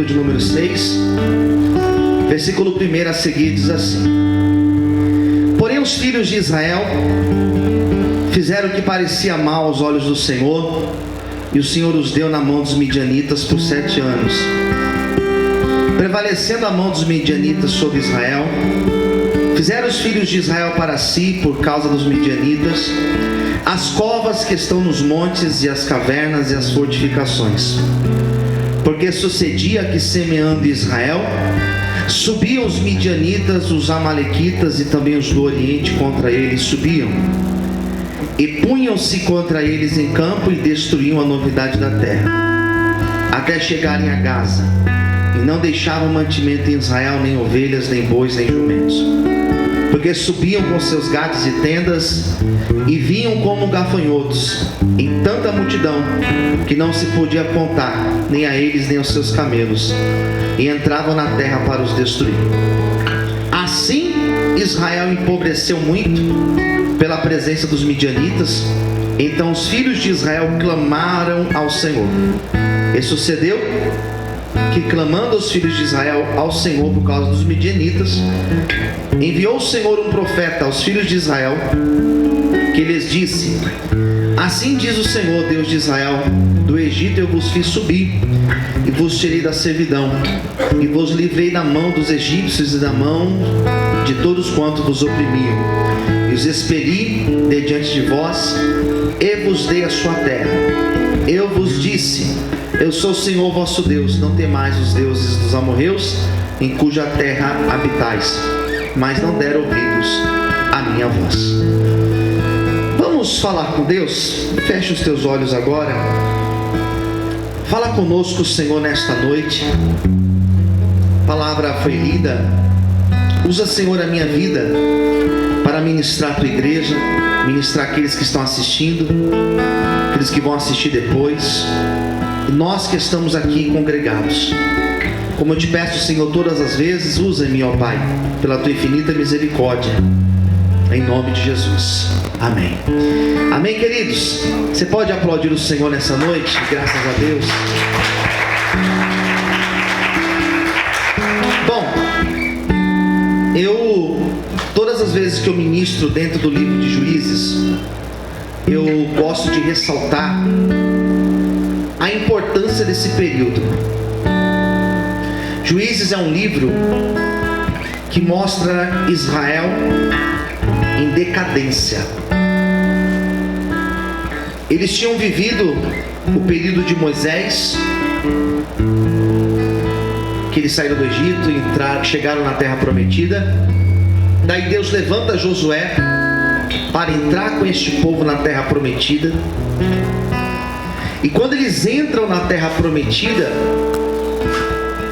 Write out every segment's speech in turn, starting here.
de número 6, versículo 1 a seguir diz assim: Porém os filhos de Israel fizeram o que parecia mal aos olhos do Senhor, e o Senhor os deu na mão dos midianitas por 7 anos. Prevalecendo a mão dos midianitas sobre Israel, fizeram os filhos de Israel para si, por causa dos midianitas, as covas que estão nos montes, e as cavernas e as fortificações. Porque sucedia que, semeando Israel, subiam os midianitas, os amalequitas e também os do Oriente contra eles subiam, e punham-se contra eles em campo e destruíam a novidade da terra, até chegarem a Gaza, e não deixavam mantimento em Israel, nem ovelhas, nem bois, nem jumentos. Porque subiam com seus gados e tendas, e vinham como gafanhotos, em tanta multidão, que não se podia contar, nem a eles, nem aos seus camelos, e entravam na terra para os destruir. Assim Israel empobreceu muito pela presença dos midianitas. Então os filhos de Israel clamaram ao Senhor. E sucedeu que, clamando os filhos de Israel ao Senhor por causa dos midianitas, enviou o Senhor um profeta aos filhos de Israel, que lhes disse: Assim diz o Senhor, Deus de Israel: do Egito eu vos fiz subir, e vos tirei da servidão, e vos livrei da mão dos egípcios e da mão de todos quantos vos oprimiam, e os expeli de diante de vós, e vos dei a sua terra. Eu vos disse: eu sou o Senhor vosso Deus, não temais os deuses dos amorreus, em cuja terra habitais. Mas não deram ouvidos à minha voz. Vamos falar com Deus? Feche os teus olhos agora. Fala conosco, Senhor, nesta noite. A palavra foi lida. Usa, Senhor, a minha vida para ministrar a tua igreja, ministrar aqueles que estão assistindo, aqueles que vão assistir depois, e nós que estamos aqui congregados. Como eu te peço, Senhor, todas as vezes, usa-me, ó Pai, pela tua infinita misericórdia, em nome de Jesus. Amém. Amém, queridos. Você pode aplaudir o Senhor nessa noite? Graças a Deus. Bom, todas as vezes que eu ministro dentro do livro de Juízes, eu gosto de ressaltar a importância desse período. Juízes é um livro que mostra Israel em decadência. Eles tinham vivido o período de Moisés, que eles saíram do Egito, chegaram na terra prometida. Daí Deus levanta Josué para entrar com este povo na terra prometida. E quando eles entram na terra prometida,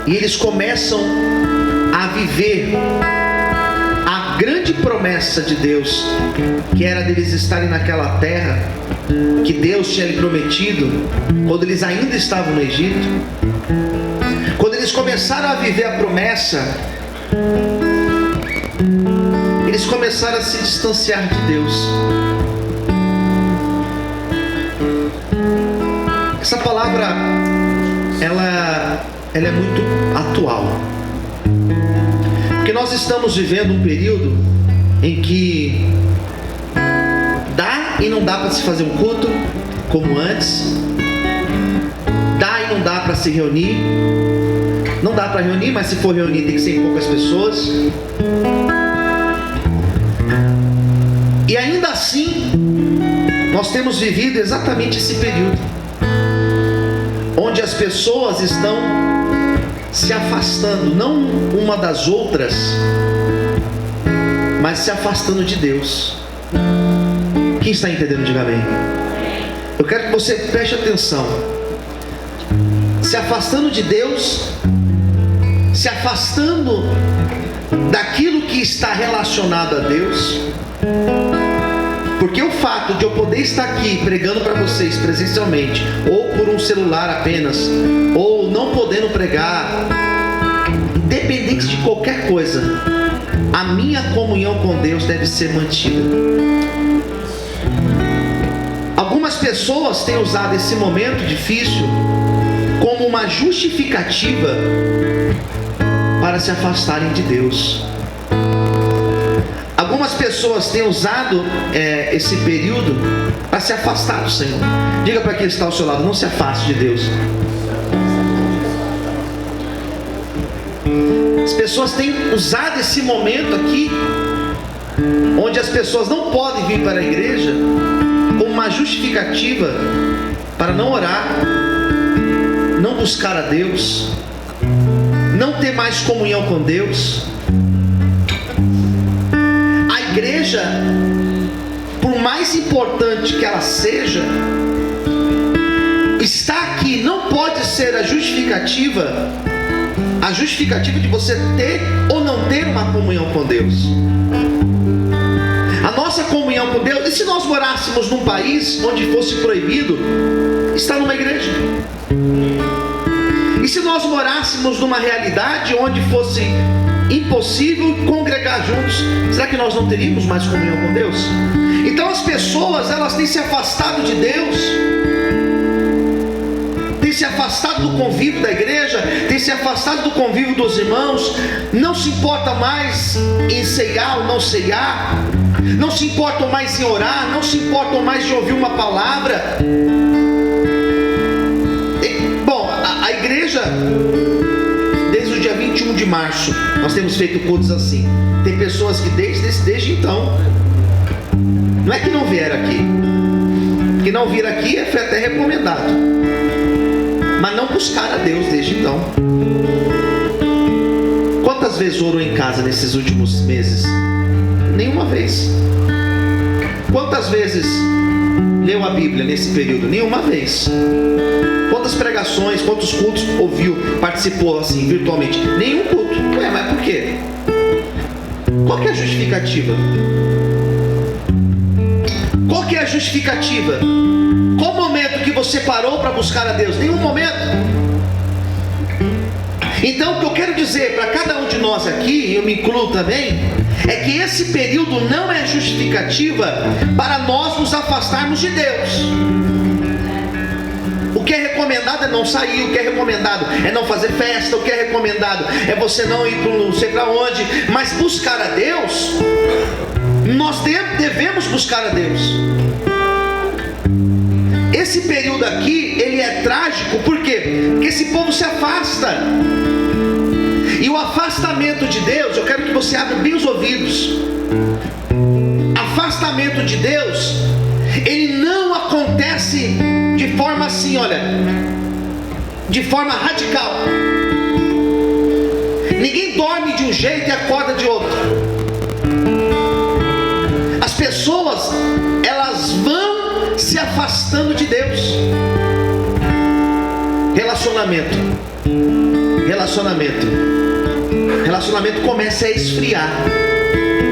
e eles começam a viver a grande promessa de Deus, que era deles estarem naquela terra que Deus tinha lhe prometido quando eles ainda estavam no Egito. Quando eles começaram a viver a promessa, eles começaram a se distanciar de Deus. Essa palavra ela é muito atual, porque nós estamos vivendo um período em que dá e não dá para se fazer um culto como antes, dá e não dá para se reunir, não dá para reunir, mas se for reunir tem que ser em poucas pessoas, e ainda assim nós temos vivido exatamente esse período onde as pessoas estão se afastando, não uma das outras, mas se afastando de Deus. Quem está entendendo, diga amém. Eu quero que você preste atenção. Se afastando de Deus, se afastando daquilo que está relacionado a Deus. Porque o fato de eu poder estar aqui pregando para vocês presencialmente, ou por um celular apenas, ou não podendo pregar, independente de qualquer coisa, a minha comunhão com Deus deve ser mantida. Algumas pessoas têm usado esse momento difícil como uma justificativa para se afastarem de Deus. Algumas pessoas têm usado esse período para se afastar do Senhor. Diga para quem está ao seu lado: não se afaste de Deus. As pessoas têm usado esse momento aqui, onde as pessoas não podem vir para a igreja, como uma justificativa para não orar, não buscar a Deus, não ter mais comunhão com Deus. A igreja, por mais importante que ela seja, estar aqui não pode ser a justificativa de você ter ou não ter uma comunhão com Deus. A nossa comunhão com Deus, e se nós morássemos num país onde fosse proibido estar numa igreja? E se nós morássemos numa realidade onde fosse impossível congregar juntos, será que nós não teríamos mais comunhão com Deus? Então as pessoas, elas têm se afastado de Deus, têm se afastado do convívio da igreja, têm se afastado do convívio dos irmãos, não se importam mais em ceiar ou não ceiar, não se importam mais em orar, não se importam mais de ouvir uma palavra. Bom, a igreja, desde o dia 21 de março, nós temos feito cultos assim. Tem pessoas que desde então, não é que não vieram aqui, que não vir aqui foi até recomendado, mas não buscaram a Deus desde então. Quantas vezes orou em casa nesses últimos meses? Nenhuma vez. Quantas vezes leu a Bíblia nesse período? Nenhuma vez. Quantas pregações, quantos cultos ouviu, participou assim, virtualmente? Nenhum culto. Mas por quê? Qual que é a justificativa? Qual que é a justificativa? Qual o momento que você parou para buscar a Deus? Nenhum momento. Então o que eu quero dizer para cada um de nós aqui, eu me incluo também, é que esse período não é justificativa para nós nos afastarmos de Deus. O que é recomendado é não sair, o que é recomendado é não fazer festa, o que é recomendado é você não ir para não sei para onde, mas buscar a Deus, nós devemos buscar a Deus. Esse período aqui, ele é trágico, por quê? Porque esse povo se afasta. E o afastamento de Deus, eu quero que você abra bem os ouvidos. Afastamento de Deus, ele não acontece de forma assim, olha, de forma radical. Ninguém dorme de um jeito e acorda de outro. As pessoas, elas vão se afastando de Deus. Relacionamento começa a esfriar,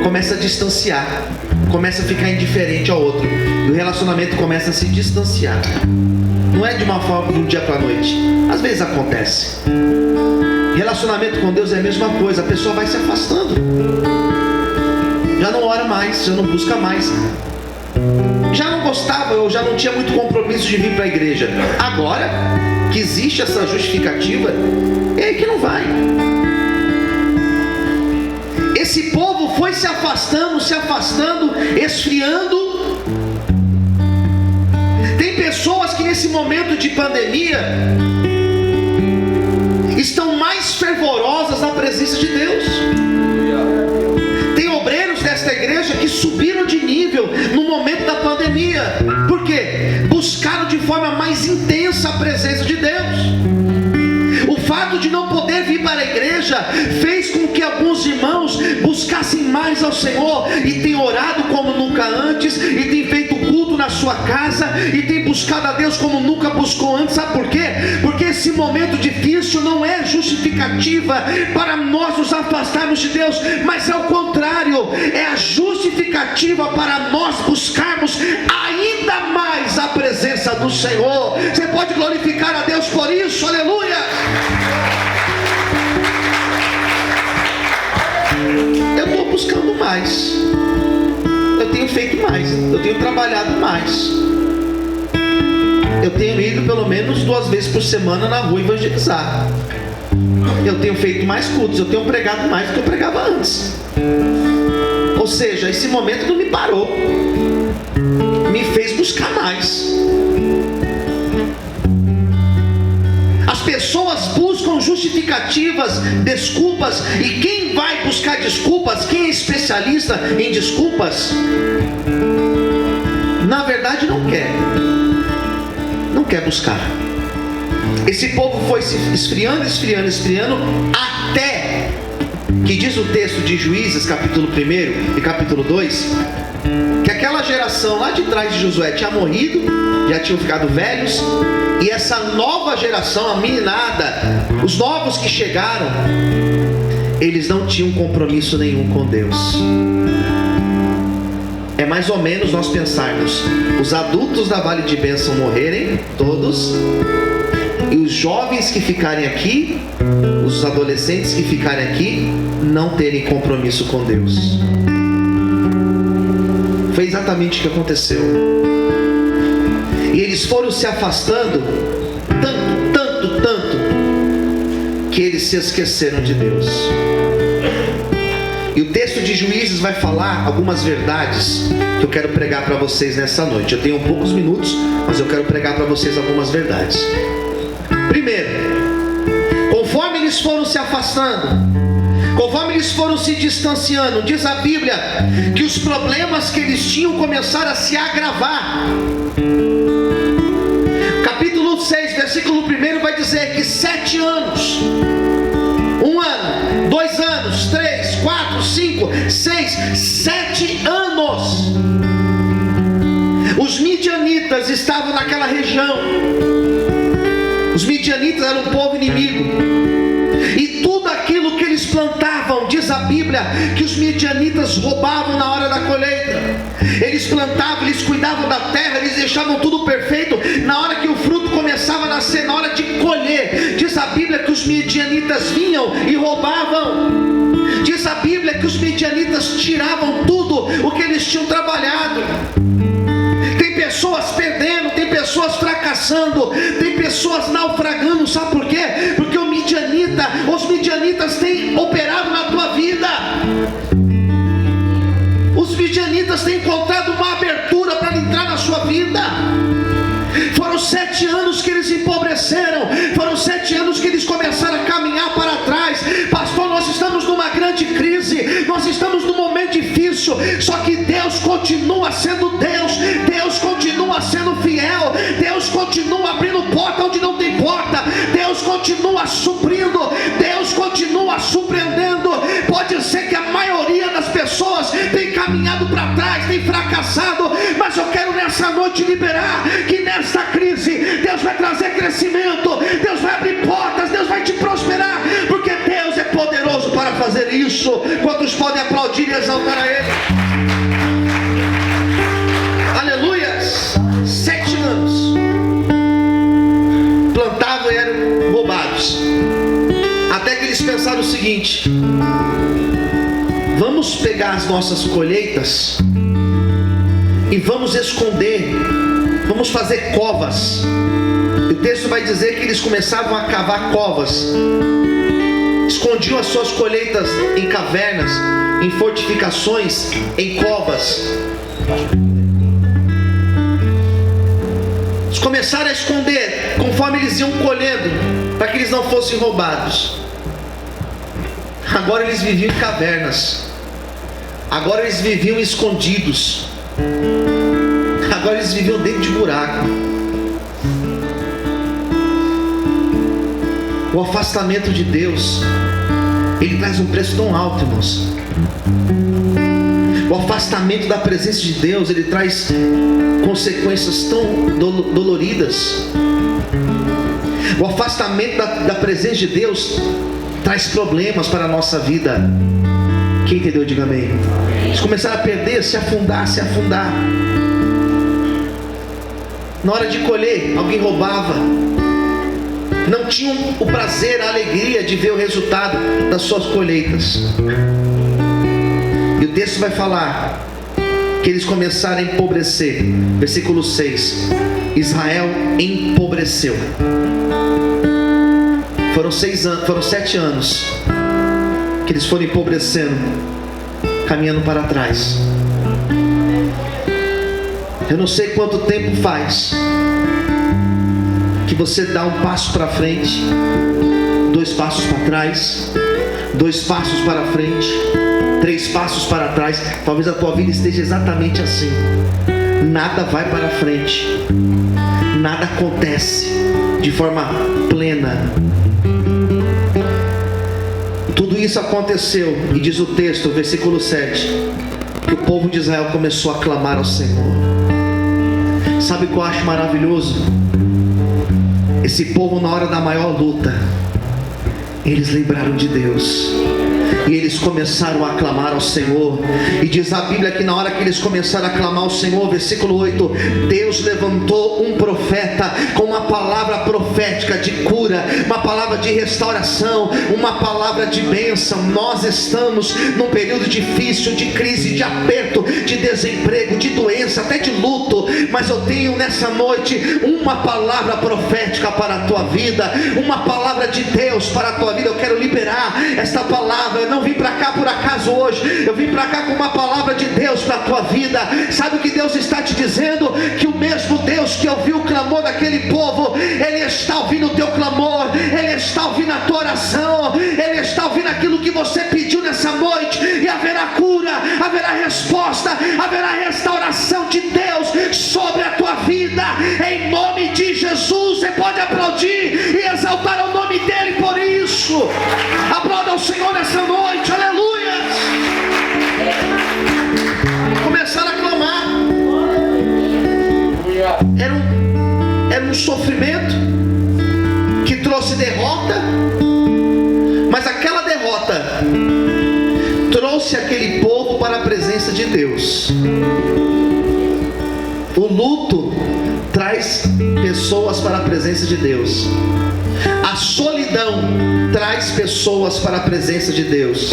começa a distanciar, começa a ficar indiferente ao outro, e o relacionamento começa a se distanciar. Não é de uma forma de um dia para a noite, às vezes acontece. Relacionamento com Deus é a mesma coisa, a pessoa vai se afastando, já não ora mais, já não busca mais, já não gostava, eu já não tinha muito compromisso de vir para a igreja. Agora que existe essa justificativa, é aí que não vai. Esse povo foi se afastando, esfriando. Tem pessoas que nesse momento de pandemia estão mais fervorosas na presença de Deus. Tem obreiros desta igreja que subiram de nível no momento da pandemia. Por quê? Buscaram de forma mais intensa a presença de Deus. O fato de não poder vir para a igreja fez com que alguns irmãos buscassem mais ao Senhor, e tem orado como nunca antes, e tem feito culto na sua casa, e tem buscado a Deus como nunca buscou antes. Sabe por quê? Porque esse momento difícil não é justificativa para nós nos afastarmos de Deus, mas é o contrário, é a justificativa para nós buscarmos ainda mais a presença do Senhor. Você pode glorificar a Deus por isso? Aleluia! Eu estou buscando mais, eu tenho feito mais, eu tenho trabalhado mais, eu tenho ido pelo menos 2 vezes por semana na rua evangelizar. Eu tenho feito mais cultos, eu tenho pregado mais do que eu pregava antes. Ou seja, esse momento não me parou, me fez buscar mais. As pessoas buscam justificativas, desculpas, e quem vai buscar desculpas, quem é especialista em desculpas, na verdade não quer buscar. Esse povo foi se esfriando, até que diz o texto de Juízes, capítulo 1 e capítulo 2, que aquela geração lá de trás de Josué tinha morrido, já tinham ficado velhos, e essa nova geração, a meninada, os novos que chegaram, eles não tinham compromisso nenhum com Deus. É mais ou menos nós pensarmos, os adultos da Vale de Bênção morrerem, todos, e os jovens que ficarem aqui, os adolescentes que ficarem aqui, não terem compromisso com Deus. Foi exatamente o que aconteceu. E eles foram se afastando tanto, que eles se esqueceram de Deus. E o texto de Juízes vai falar algumas verdades que eu quero pregar para vocês nessa noite. Eu tenho poucos minutos, mas eu quero pregar para vocês algumas verdades. Primeiro, conforme eles foram se afastando, conforme eles foram se distanciando, diz a Bíblia que os problemas que eles tinham começaram a se agravar. Capítulo 6, versículo 1 vai dizer que 7 anos, 1 ano, 2 anos, 3, 4, 5, 6, 7 anos, os midianitas estavam naquela região. Os midianitas eram um povo inimigo, e tudo aquilo que eles plantavam, diz a Bíblia que os midianitas roubavam na hora da colheita. Eles plantavam, eles cuidavam da terra, eles deixavam tudo perfeito. Na hora que o fruto começava a nascer, na hora de colher, diz a Bíblia que os midianitas vinham e roubavam. Diz a Bíblia que os midianitas tiravam tudo o que eles tinham trabalhado. Tem pessoas perdendo, tem pessoas fracassando, tem pessoas naufragando. Sabe por quê? Porque os midianitas têm operado na tua vida. Os midianitas têm encontrado uma abertura para entrar na sua vida. Foram 7 anos que eles empobreceram, foram 7 anos que eles começaram a caminhar para trás. Pastor, nós estamos numa grande crise, nós estamos num momento difícil, só que Deus continua sendo Deus, Deus continua sendo fiel, Deus continua abrindo porta onde não tem porta, Deus continua suprindo, Deus continua surpreendendo. Pode ser que a maioria das pessoas tem caminhado para trás, tem fracassado, mas eu quero nessa noite liberar que nessa crise Deus vai trazer crescimento, Deus vai abrir portas, Deus vai te prosperar, porque Deus é poderoso para fazer isso. Quantos podem aplaudir e exaltar a Ele? Aleluias. 7 anos plantavam e eram roubados, até que eles pensaram o seguinte: vamos pegar as nossas colheitas e vamos esconder, vamos fazer covas. E o texto vai dizer que eles começavam a cavar covas, escondiam as suas colheitas em cavernas, em fortificações, em covas. Eles começaram a esconder conforme eles iam colhendo, para que eles não fossem roubados. Agora eles viviam em cavernas, agora eles viviam escondidos, agora eles viviam dentro de buraco. O afastamento de Deus, ele traz um preço tão alto, irmãos. O afastamento da presença de Deus, ele traz consequências tão doloridas. O afastamento da presença de Deus traz problemas para a nossa vida. Quem entendeu, diga amém. Eles começaram a perder, se afundar. Na hora de colher, alguém roubava. Não tinham o prazer, a alegria de ver o resultado das suas colheitas. E o texto vai falar que eles começaram a empobrecer. Versículo 6. Israel empobreceu. Foram 7 anos que eles foram empobrecendo, caminhando para trás. Eu não sei quanto tempo faz que você dá um passo para frente, 2 passos para trás, 2 passos para frente, 3 passos para trás. Talvez a tua vida esteja exatamente assim. Nada vai para frente, nada acontece de forma plena. Tudo isso aconteceu, e diz o texto, versículo 7, que o povo de Israel começou a clamar ao Senhor. Sabe o que eu acho maravilhoso? Esse povo, na hora da maior luta, eles lembraram de Deus, e eles começaram a clamar ao Senhor. E diz a Bíblia que na hora que eles começaram a clamar ao Senhor, versículo 8, Deus levantou um profeta com uma palavra profética de cura, uma palavra de restauração, uma palavra de bênção. Nós estamos num período difícil, de crise, de aperto, de desemprego, de doença, até de luto, mas eu tenho nessa noite uma palavra profética para a tua vida, uma palavra de Deus para a tua vida. Eu quero liberar esta palavra. Eu não vim para cá por acaso hoje, eu vim para cá com uma palavra de Deus para a tua vida. Sabe o que Deus está te dizendo? Que o mesmo Deus que ouviu o clamor daquele povo, Ele está ouvindo o teu clamor, Ele está ouvindo a tua oração, Ele está ouvindo aquilo que você pediu nessa noite, e haverá cura, haverá resposta, haverá restauração de Deus sobre a tua vida, em nome de Jesus. Você pode aplaudir e exaltar o nome dEle por isso. Aplauda ao Senhor nessa noite, aleluia. Começaram a clamar. Era um sofrimento que trouxe derrota, mas aquela derrota trouxe aquele povo para a presença de Deus. O luto traz pessoas para a presença de Deus. A solidão traz pessoas para a presença de Deus.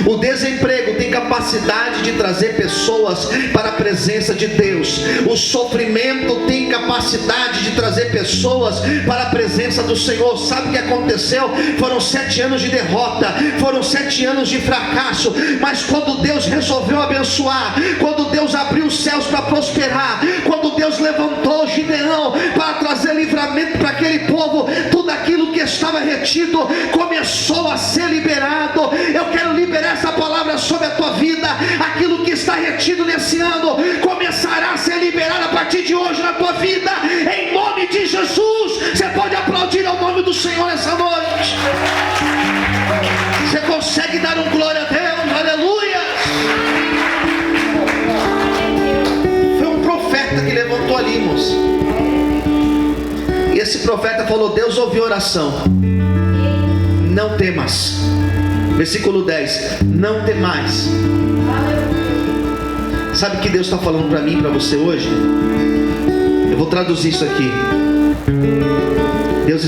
O desemprego tem capacidade de trazer pessoas para a presença de Deus. O sofrimento tem capacidade de trazer pessoas para a presença do Senhor. Sabe o que aconteceu? Foram 7 anos de derrota, foram 7 anos de fracasso, mas quando Deus resolveu abençoar, quando Deus abriu os céus para prosperar, quando Deus levantou Gideão para trazer livramento para aquele povo, tudo aquilo que estava retido começou a ser liberado. Eu quero liberar essa palavra sobre a tua vida. Aquilo que está retido nesse ano começará a ser liberado a partir de hoje na tua vida, em nome de Jesus. Você pode aplaudir ao nome do Senhor nessa noite. Você consegue dar um glória a Deus? Aleluia. Foi um profeta que levantou ali, irmãos, e esse profeta falou: Deus ouviu a oração, não temas. Versículo 10, não temais. Sabe o que Deus está falando para mim e para você hoje? Eu vou traduzir isso aqui.